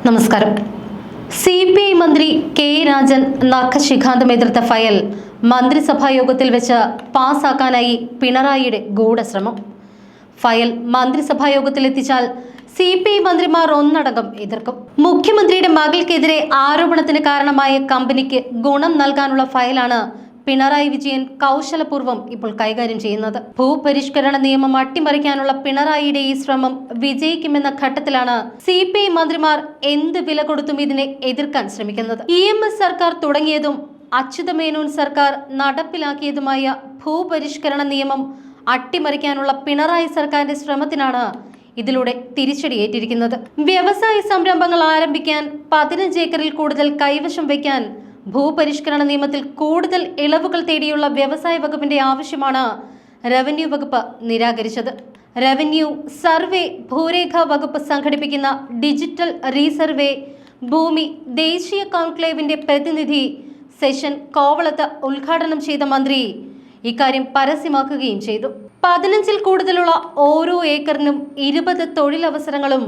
നമസ്കാരം. CPI മന്ത്രി K Rajan നഖശിഖാന്തം എതിർത്ത ഫയൽ മന്ത്രിസഭാ യോഗത്തിൽ വെച്ച് പാസാക്കാനായി പിണറായിയുടെ ഗൂഢശ്രമം. ഫയൽ മന്ത്രിസഭാ യോഗത്തിലെത്തിച്ചാൽ CPI മന്ത്രിമാർ ഒന്നടങ്കം എതിർക്കും. മുഖ്യമന്ത്രിയുടെ മകൾക്കെതിരെ ആരോപണത്തിന് കാരണമായ കമ്പനിക്ക് ഗുണം നൽകാനുള്ള ഫയലാണ് പിണറായി വിജയൻ കൗശലപൂർവ്വം ഇപ്പോൾ കൈകാര്യം ചെയ്യുന്നത്. ഭൂപരിഷ്കരണ നിയമം അട്ടിമറിക്കാനുള്ള പിണറായിയുടെ ഈ ശ്രമം വിജയിക്കുമെന്ന ഘട്ടത്തിലാണ് CPI മന്ത്രിമാർ എന്ത് വില കൊടുത്തും ഇതിനെ എതിർക്കാൻ ശ്രമിക്കുന്നത്. EMS സർക്കാർ തുടങ്ങിയതും അച്യുതമേനോൻ സർക്കാർ നടപ്പിലാക്കിയതുമായ ഭൂപരിഷ്കരണ നിയമം അട്ടിമറിക്കാനുള്ള പിണറായി സർക്കാരിന്റെ ശ്രമത്തിനാണ് ഇതിലൂടെ തിരിച്ചടിയേറ്റിരിക്കുന്നത്. വ്യവസായ സംരംഭങ്ങൾ ആരംഭിക്കാൻ 15 ഏക്കറിൽ കൂടുതൽ കൈവശം വയ്ക്കാൻ ഭൂപരിഷ്കരണ നിയമത്തിൽ കൂടുതൽ ഇളവുകൾ തേടിയുള്ള വ്യവസായ വകുപ്പിന്റെ ആവശ്യമാണ് റവന്യൂ വകുപ്പ് നിരാകരിച്ചത്. റവന്യൂ സർവേ ഭൂരേഖ വകുപ്പ് സംഘടിപ്പിക്കുന്ന ഡിജിറ്റൽ റീസർവേ ഭൂമി ദേശീയ കോൺക്ലേവിന്റെ പ്രതിനിധി സെഷൻ കോവളത്ത് ഉദ്ഘാടനം ചെയ്ത മന്ത്രി ഇക്കാര്യം പരസ്യമാക്കുകയും ചെയ്തു. 15-ൽ കൂടുതലുള്ള ഓരോ ഏക്കറിനും 20 തൊഴിലവസരങ്ങളും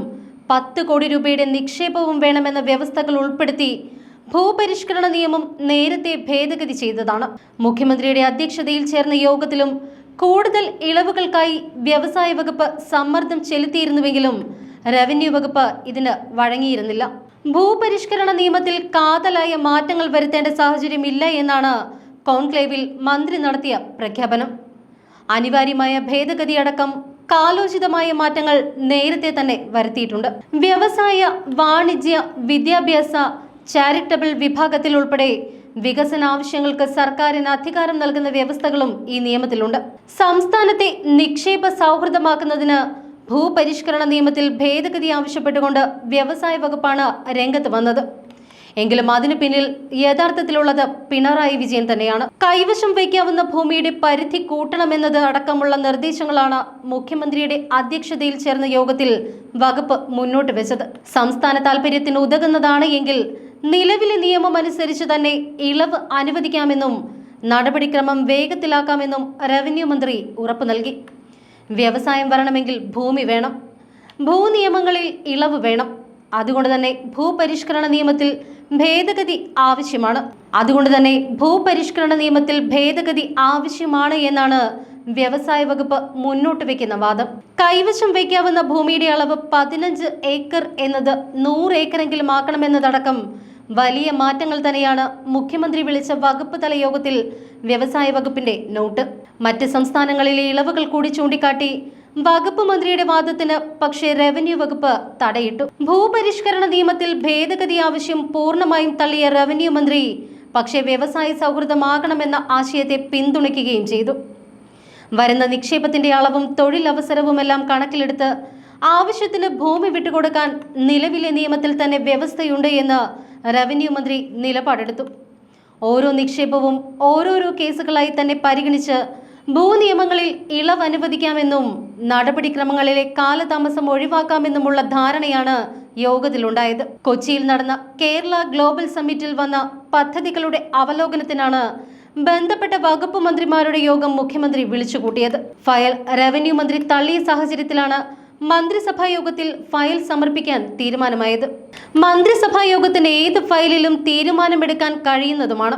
10 കോടി രൂപയുടെ നിക്ഷേപവും വേണമെന്ന വ്യവസ്ഥകൾ ഉൾപ്പെടുത്തി ഭൂപരിഷ്കരണ നിയമം നേരത്തെ ഭേദഗതി ചെയ്തതാണ്. മുഖ്യമന്ത്രിയുടെ അധ്യക്ഷതയിൽ ചേർന്ന യോഗത്തിലും കൂടുതൽ ഇളവുകൾക്കായി വ്യവസായ വകുപ്പ് സമ്മർദ്ദം ചെലുത്തിയിരുന്നുവെങ്കിലും റവന്യൂ വകുപ്പ് ഇതിന് വഴങ്ങിയിരുന്നില്ല. ഭൂപരിഷ്കരണ നിയമത്തിൽ കാതലായ മാറ്റങ്ങൾ വരുത്തേണ്ട സാഹചര്യമില്ല എന്നാണ് കോൺക്ലേവിൽ മന്ത്രി നടത്തിയ പ്രഖ്യാപനം. അനിവാര്യമായ ഭേദഗതി അടക്കം കാലോചിതമായ മാറ്റങ്ങൾ നേരത്തെ തന്നെ വരുത്തിയിട്ടുണ്ട്. വ്യവസായ, വാണിജ്യ, വിദ്യാഭ്യാസ, ചാരിറ്റബിൾ വിഭാഗത്തിൽ ഉൾപ്പെടെ വികസന ആവശ്യങ്ങൾക്ക് സർക്കാരിന് അധികാരം നൽകുന്ന വ്യവസ്ഥകളും ഈ നിയമത്തിലുണ്ട്. സംസ്ഥാനത്തെ നിക്ഷേപ സൗഹൃദമാക്കുന്നതിന് ഭൂപരിഷ്കരണ നിയമത്തിൽ ഭേദഗതി ആവശ്യപ്പെട്ടുകൊണ്ട് വ്യവസായ വകുപ്പാണ് രംഗത്ത് വന്നത്. എങ്കിലും അതിനു പിന്നിൽ യഥാർത്ഥത്തിലുള്ളത് പിണറായി വിജയൻ തന്നെയാണ്. കൈവശം വയ്ക്കാവുന്ന ഭൂമിയുടെ പരിധി കൂട്ടണമെന്നത് അടക്കമുള്ള നിർദ്ദേശങ്ങളാണ് മുഖ്യമന്ത്രിയുടെ അധ്യക്ഷതയിൽ ചേർന്ന യോഗത്തിൽ വകുപ്പ് മുന്നോട്ട് വെച്ചത്. സംസ്ഥാന താൽപര്യത്തിന് ഉതകുന്നതാണ് എങ്കിൽ നിലവിലെ നിയമം അനുസരിച്ച് തന്നെ ഇളവ് അനുവദിക്കാമെന്നും നടപടിക്രമം വേഗത്തിലാക്കാമെന്നും റവന്യൂ മന്ത്രി ഉറപ്പു നൽകി. വ്യവസായം വരണമെങ്കിൽ ഭൂമി വേണം, ഭൂനിയമങ്ങളിൽ ഇളവ് വേണം. അതുകൊണ്ട് തന്നെ ഭൂപരിഷ്കരണ നിയമത്തിൽ ഭേദഗതി ആവശ്യമാണ് എന്നാണ് വ്യവസായ വകുപ്പ് മുന്നോട്ട് വെക്കുന്ന വാദം. കൈവശം വയ്ക്കാവുന്ന ഭൂമിയുടെ അളവ് 15 ഏക്കർ എന്നത് 100 ഏക്കറെങ്കിലും ആക്കണമെന്നതടക്കം വലിയ മാറ്റങ്ങൾ തന്നെയാണ് മുഖ്യമന്ത്രി വിളിച്ച വകുപ്പ് തല യോഗത്തിൽ വ്യവസായ വകുപ്പിന്റെ നോട്ട്. മറ്റ് സംസ്ഥാനങ്ങളിലെ ഇളവുകൾ കൂടി ചൂണ്ടിക്കാട്ടി വകുപ്പ് മന്ത്രിയുടെ വാദത്തിന് പക്ഷേ റവന്യൂ വകുപ്പ് തടയിട്ടു. ഭൂപരിഷ്കരണ നിയമത്തിൽ ഭേദഗതി ആവശ്യം പൂർണ്ണമായും തള്ളിയ റവന്യൂ മന്ത്രി പക്ഷേ വ്യവസായ സൗഹൃദമാകണമെന്ന ആശയത്തെ പിന്തുണയ്ക്കുകയും ചെയ്തു. വരുന്ന നിക്ഷേപത്തിന്റെ അളവും തൊഴിലവസരവുമെല്ലാം കണക്കിലെടുത്ത് ആവശ്യത്തിന് ഭൂമി വിട്ടുകൊടുക്കാൻ നിലവിലെ നിയമത്തിൽ തന്നെ വ്യവസ്ഥയുണ്ട് എന്ന് റവന്യൂ മന്ത്രി നിലപാടെടുത്തു. ഓരോ നിക്ഷേപവും ഓരോരോ കേസുകളായി തന്നെ പരിഗണിച്ച് ഭൂനിയമങ്ങളിൽ ഇളവ് അനുവദിക്കാമെന്നും നടപടിക്രമങ്ങളിലെ കാലതാമസം ഒഴിവാക്കാമെന്നുമുള്ള ധാരണയാണ് യോഗത്തിലുണ്ടായത്. കൊച്ചിയിൽ നടന്ന കേരള ഗ്ലോബൽ സമ്മിറ്റിൽ വന്ന പദ്ധതികളുടെ അവലോകനത്തിനാണ് ബന്ധപ്പെട്ട വകുപ്പ് മന്ത്രിമാരുടെ യോഗം മുഖ്യമന്ത്രി വിളിച്ചുകൂട്ടിയത്. ഫയൽ റവന്യൂ മന്ത്രി തള്ളിയ സാഹചര്യത്തിലാണ് മന്ത്രിസഭാ യോഗത്തിൽ ഫയൽ സമർപ്പിക്കാൻ തീരുമാനമായത്. മന്ത്രിസഭാ യോഗത്തിന് ഏത് ഫയലിലും തീരുമാനമെടുക്കാൻ കഴിയുന്നതുമാണ്.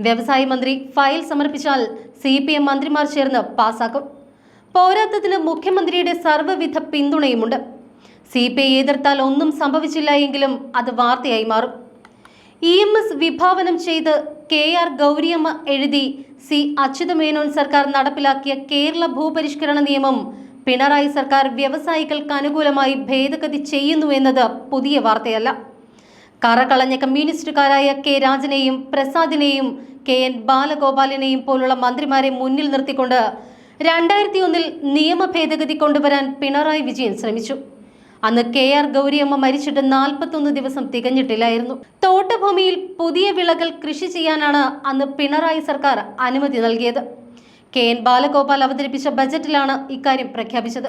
വ്യവസായ മന്ത്രി ഫയൽ സമർപ്പിച്ചാൽ CPM മന്ത്രിമാർ ചേർന്ന് പാസാക്കും. പോരാത്തതിന് മുഖ്യമന്ത്രിയുടെ സർവ്വവിധ പിന്തുണയുമുണ്ട്. CPI എതിർത്താൽ ഒന്നും സംഭവിച്ചില്ല എങ്കിലും അത് വാർത്തയായി മാറും. EMS വിഭാവനം ചെയ്ത് KR ഗൗരിയമ്മ എഴുതി അച്യുതമേനോൻ സർക്കാർ നടപ്പിലാക്കിയ കേരള ഭൂപരിഷ്കരണ നിയമം പിണറായി സർക്കാർ വ്യവസായികൾക്ക് അനുകൂലമായി ഭേദഗതി ചെയ്യുന്നു എന്നത് പുതിയ വാർത്തയല്ല. കറകളഞ്ഞ കമ്മ്യൂണിസ്റ്റുകാരായ കെ രാജനെയും പ്രസാദിനെയും KN ബാലഗോപാലിനെയും പോലുള്ള മന്ത്രിമാരെ മുന്നിൽ നിർത്തിക്കൊണ്ട് 2001-ൽ നിയമ ഭേദഗതി കൊണ്ടുവരാൻ പിണറായി വിജയൻ ശ്രമിച്ചു. അന്ന് KR ഗൗരിയമ്മ മരിച്ചിട്ട് 41 ദിവസം തികഞ്ഞിട്ടില്ലായിരുന്നു. തോട്ടഭൂമിയിൽ പുതിയ വിളകൾ കൃഷി ചെയ്യാനാണ് അന്ന് പിണറായി സർക്കാർ അനുമതി നൽകിയത്. KN ബാലഗോപാൽ അവതരിപ്പിച്ച ബജറ്റിലാണ് ഇക്കാര്യം പ്രഖ്യാപിച്ചത്.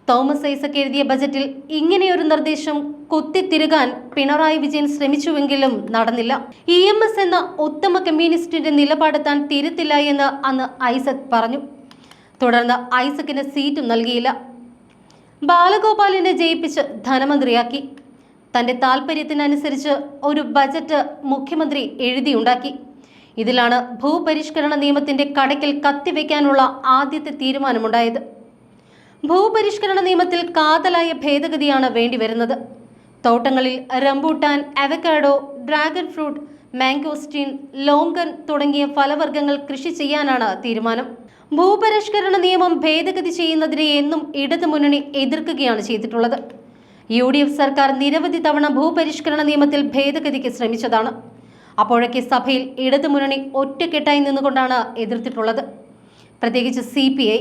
തോമസ് ഐസക് എഴുതിയ ബജറ്റിൽ ഇങ്ങനെയൊരു നിർദ്ദേശം കുത്തിത്തിരുകാൻ പിണറായി വിജയൻ ശ്രമിച്ചുവെങ്കിലും നടന്നില്ല. EMS എന്ന ഉത്തമ കമ്മ്യൂണിസ്റ്റിന്റെ നിലപാട് താൻ തിരുത്തില്ല എന്ന് അന്ന് ഐസക് പറഞ്ഞു. തുടർന്ന് ഐസക്കിന് സീറ്റും നൽകിയില്ല. ബാലഗോപാലിനെ ജയിപ്പിച്ച് ധനമന്ത്രിയാക്കി. തന്റെ താൽപര്യത്തിനനുസരിച്ച് ഒരു ബജറ്റ് മുഖ്യമന്ത്രി എഴുതിയുണ്ടാക്കി. ഇതിലാണ് ഭൂപരിഷ്കരണ നിയമത്തിന്റെ കടയ്ക്കൽ കത്തിവെക്കാനുള്ള ആദ്യത്തെ തീരുമാനമുണ്ടായത്. ഭൂപരിഷ്കരണ നിയമത്തിൽ കാതലായ ഭേദഗതിയാണ് വേണ്ടിവരുന്നത്. തോട്ടങ്ങളിൽ rambutan, avocado, dragon fruit, mangosteen, longan തുടങ്ങിയ ഫലവർഗ്ഗങ്ങൾ കൃഷി ചെയ്യാനാണ് തീരുമാനം. ഭൂപരിഷ്കരണ നിയമം ഭേദഗതി ചെയ്യുന്നതിനെ എന്നും ഇടതുമുന്നണി എതിർക്കുകയാണ് ചെയ്തിട്ടുള്ളത്. UDF സർക്കാർ നിരവധി തവണ ഭൂപരിഷ്കരണ നിയമത്തിൽ ഭേദഗതിക്ക് ശ്രമിച്ചതാണ്. അപ്പോഴൊക്കെ സഭയിൽ ഇടതുമുന്നണി ഒറ്റക്കെട്ടായി നിന്നുകൊണ്ടാണ് എതിർത്തിട്ടുള്ളത്, പ്രത്യേകിച്ച് CPI.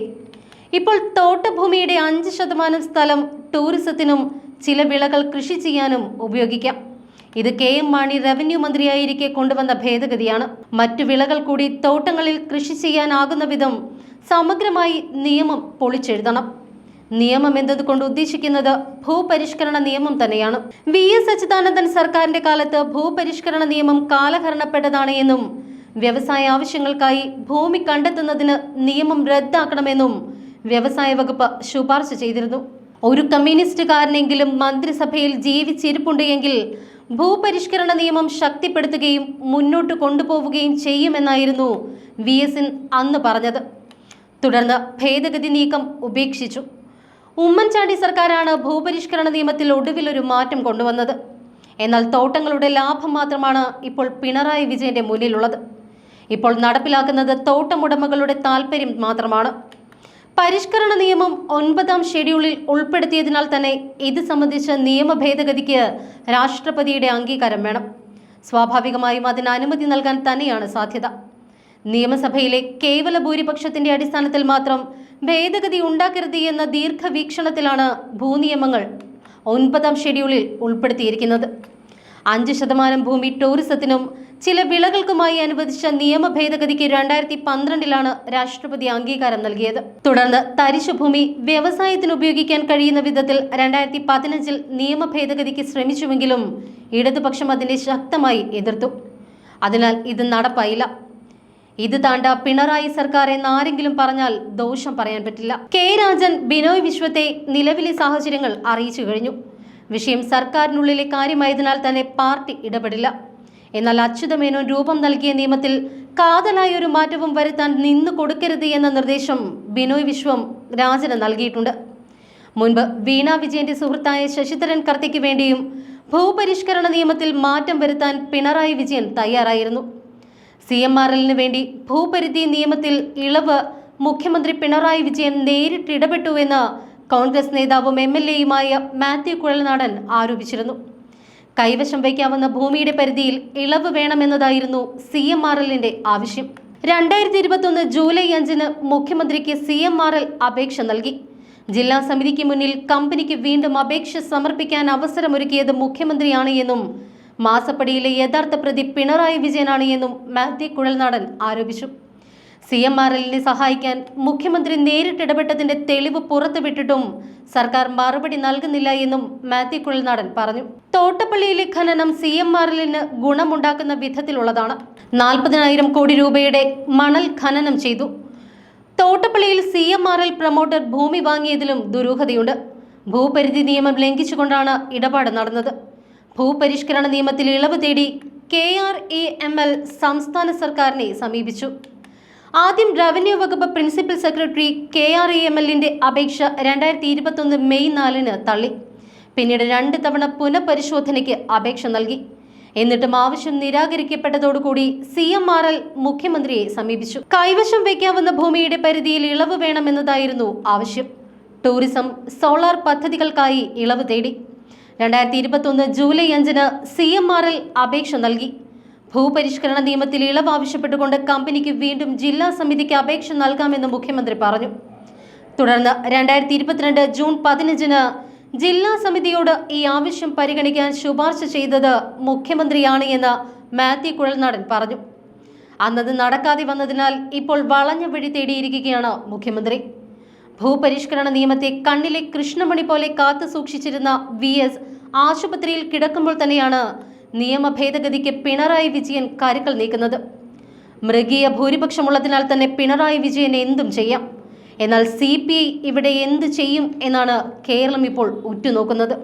ഇപ്പോൾ തോട്ടഭൂമിയുടെ 5% സ്ഥലം ടൂറിസത്തിനും ചില വിളകൾ കൃഷി ചെയ്യാനും ഉപയോഗിക്കാം. ഇത് KM മാണി റവന്യൂ മന്ത്രിയായിരിക്കെ കൊണ്ടുവന്ന ഭേദഗതിയാണ്. മറ്റു വിളകൾ കൂടി തോട്ടങ്ങളിൽ കൃഷി ചെയ്യാനാകുന്ന വിധം സമഗ്രമായി നിയമം പൊളിച്ചെഴുതണം. നിയമം എന്നതുകൊണ്ട് ഉദ്ദേശിക്കുന്നത് ഭൂപരിഷ്കരണ നിയമം തന്നെയാണ്. VS അച്യുതാനന്ദൻ സർക്കാരിന്റെ കാലത്ത് ഭൂപരിഷ്കരണ നിയമം കാലഹരണപ്പെട്ടതാണ് എന്നും വ്യവസായ ആവശ്യങ്ങൾക്കായി ഭൂമി കണ്ടെത്തുന്നതിന് നിയമം റദ്ദാക്കണമെന്നും വ്യവസായ വകുപ്പ് ശുപാർശ ചെയ്തിരുന്നു. ഒരു കമ്മ്യൂണിസ്റ്റുകാരനെങ്കിലും മന്ത്രിസഭയിൽ ജീവിച്ചിരിപ്പുണ്ട് എങ്കിൽ ഭൂപരിഷ്കരണ നിയമം ശക്തിപ്പെടുത്തുകയും മുന്നോട്ട് കൊണ്ടുപോവുകയും ചെയ്യുമെന്നായിരുന്നു VS അന്ന് പറഞ്ഞത്. തുടർന്ന് ഭേദഗതി നീക്കം ഉപേക്ഷിച്ചു. ഉമ്മൻചാണ്ടി സർക്കാരാണ് ഭൂപരിഷ്കരണ നിയമത്തിൽ ഒടുവിലൊരു മാറ്റം കൊണ്ടുവന്നത്. എന്നാൽ തോട്ടങ്ങളുടെ ലാഭം മാത്രമാണ് ഇപ്പോൾ പിണറായി വിജയന്റെ മുന്നിലുള്ളത്. ഇപ്പോൾ നടപ്പിലാക്കുന്നത് തോട്ടമുടമകളുടെ താൽപര്യം മാത്രമാണ്. പരിഷ്കരണ നിയമം 9ാം ഷെഡ്യൂളിൽ ഉൾപ്പെടുത്തിയതിനാൽ തന്നെ ഇത് സംബന്ധിച്ച നിയമ ഭേദഗതിക്ക് രാഷ്ട്രപതിയുടെ അംഗീകാരം വേണം. സ്വാഭാവികമായും അതിന് അനുമതി നൽകാൻ തന്നെയാണ് സാധ്യത. നിയമസഭയിലെ കേവല ഭൂരിപക്ഷത്തിന്റെ അടിസ്ഥാനത്തിൽ മാത്രം ഭേദഗതി ഉണ്ടാക്കരുത് എന്ന ദീർഘവീക്ഷണത്തിലാണ് ഭൂനിയമങ്ങൾ 9ാം ഷെഡ്യൂളിൽ ഉൾപ്പെടുത്തിയിരിക്കുന്നത്. 5% ഭൂമി ടൂറിസത്തിനും ചില വിളകൾക്കുമായി അനുവദിച്ച നിയമ ഭേദഗതിക്ക് 2012 രാഷ്ട്രപതി അംഗീകാരം നൽകിയത്. തുടർന്ന് തരിശുഭൂമി വ്യവസായത്തിന് ഉപയോഗിക്കാൻ കഴിയുന്ന വിധത്തിൽ 2015 നിയമ ഭേദഗതിക്ക് ശ്രമിച്ചുവെങ്കിലും ഇടതുപക്ഷം അതിനെ ശക്തമായി എതിർത്തു. അതിനാൽ ഇത് നടപ്പായില്ല. ഇത് താണ്ട പിണറായി സർക്കാർ എന്നാരെങ്കിലും പറഞ്ഞാൽ ദോഷം പറയാൻ പറ്റില്ല. രാജൻ ബിനോയ് വിശ്വത്തെ നിലവിലെ സാഹചര്യങ്ങൾ അറിയിച്ചു കഴിഞ്ഞു. വിഷയം സർക്കാരിനുള്ളിലെ കാര്യമായതിനാൽ തന്നെ പാർട്ടി ഇടപെടില്ല. എന്നാൽ അച്യുതമേനോൻ രൂപം നൽകിയ നിയമത്തിൽ കാതലായ ഒരു മാറ്റവും വരുത്താൻ നിന്നു കൊടുക്കരുത് എന്ന നിർദ്ദേശം ബിനോയ് വിശ്വം രാജന് നൽകിയിട്ടുണ്ട്. മുൻപ് വീണ വിജയന്റെ സുഹൃത്തായ ശശിധരൻ കർത്തയ്ക്ക് വേണ്ടിയും ഭൂപരിഷ്കരണ നിയമത്തിൽ മാറ്റം വരുത്താൻ പിണറായി വിജയൻ തയ്യാറായിരുന്നു. CMRL വേണ്ടി ഭൂപരിധി നിയമത്തിൽ ഇളവ് മുഖ്യമന്ത്രി പിണറായി വിജയൻ നേരിട്ട് ഇടപെട്ടുവെന്ന് കോൺഗ്രസ് നേതാവും MLAയുമായ മാത്യു കുഴൽനാടൻ ആരോപിച്ചിരുന്നു. കൈവശം വയ്ക്കാവുന്ന ഭൂമിയുടെ പരിധിയിൽ ഇളവ് വേണമെന്നതായിരുന്നു CMRLന്റെ ആവശ്യം. 2021 ജൂലൈ 5 മുഖ്യമന്ത്രിക്ക് CMRL അപേക്ഷ നൽകി. ജില്ലാ സമിതിക്ക് മുന്നിൽ കമ്പനിക്ക് വീണ്ടും അപേക്ഷ സമർപ്പിക്കാൻ അവസരമൊരുക്കിയത് മുഖ്യമന്ത്രിയാണ് എന്നും മാസപ്പടിയിലെ യഥാർത്ഥ പ്രതി പിണറായി വിജയനാണ് എന്നും മാത്യു കുഴൽനാടൻ ആരോപിച്ചു. CMRLനെ സഹായിക്കാൻ മുഖ്യമന്ത്രി നേരിട്ടിടപെട്ടതിന്റെ തെളിവ് പുറത്തുവിട്ടിട്ടും സർക്കാർ മറുപടി നൽകുന്നില്ല എന്നും മാത്യു കുഴൽനാടൻ പറഞ്ഞു. തോട്ടപ്പള്ളിയിലെ ഖനനം CMRLന് ഗുണമുണ്ടാക്കുന്ന വിധത്തിലുള്ളതാണ്. 40,000 കോടി രൂപയുടെ മണൽ ഖനനം ചെയ്തു. തോട്ടപ്പള്ളിയിൽ CMRL പ്രൊമോട്ടർ ഭൂമി വാങ്ങിയതിലും ദുരൂഹതയുണ്ട്. ഭൂപരിധി നിയമം ലംഘിച്ചുകൊണ്ടാണ് ഇടപാട് നടന്നത്. ഭൂപരിഷ്കരണ നിയമത്തിൽ ഇളവ് തേടി KREML സംസ്ഥാന സർക്കാരിനെ സമീപിച്ചു. ആദ്യം റവന്യൂ വകുപ്പ് പ്രിൻസിപ്പൽ സെക്രട്ടറി KREMLന്റെ അപേക്ഷ 2021 മെയ് 4 തള്ളി. പിന്നീട് 2 തവണ പുനഃപരിശോധനയ്ക്ക് അപേക്ഷ നൽകി. എന്നിട്ടും ആവശ്യം നിരാകരിക്കപ്പെട്ടതോടുകൂടി CMRL മുഖ്യമന്ത്രിയെ സമീപിച്ചു. കൈവശം വയ്ക്കാവുന്ന ഭൂമിയുടെ പരിധിയിൽ ഇളവ് വേണമെന്നതായിരുന്നു ആവശ്യം. ടൂറിസം, സോളാർ പദ്ധതികൾക്കായി ഇളവ് തേടി. 2021 ജൂലൈ 5 CMRL അപേക്ഷ നൽകി. ഭൂപരിഷ്കരണ നിയമത്തിൽ ഇളവ് ആവശ്യപ്പെട്ടുകൊണ്ട് കമ്പനിക്ക് വീണ്ടും ജില്ലാ സമിതിക്ക് അപേക്ഷ നൽകാമെന്ന് മുഖ്യമന്ത്രി പറഞ്ഞു. തുടർന്ന് 2022 ജൂൺ 15 ജില്ലാ സമിതിയോട് ഈ ആവശ്യം പരിഗണിക്കാൻ ശുപാർശ ചെയ്തത് മുഖ്യമന്ത്രിയാണ് എന്ന് മാത്യു കുഴൽനാടൻ പറഞ്ഞു. അന്നത് നടക്കാതെ വന്നതിനാൽ ഇപ്പോൾ വളഞ്ഞ വഴി തേടിയിരിക്കുകയാണ് മുഖ്യമന്ത്രി. ഭൂപരിഷ്കരണ നിയമത്തെ കണ്ണിലെ കൃഷ്ണമണി പോലെ കാത്തു സൂക്ഷിച്ചിരുന്ന VS ആശുപത്രിയിൽ കിടക്കുമ്പോൾ തന്നെയാണ് നിയമ ഭേദഗതിക്ക് പിണറായി വിജയൻ കരുക്കൾ നീക്കുന്നത്. മൃഗീയ ഭൂരിപക്ഷമുള്ളതിനാൽ തന്നെ പിണറായി വിജയൻ എന്തും ചെയ്യാം. എന്നാൽ CPI ഇവിടെ എന്ത് ചെയ്യും എന്നാണ് കേരളം ഇപ്പോൾ ഉറ്റുനോക്കുന്നത്.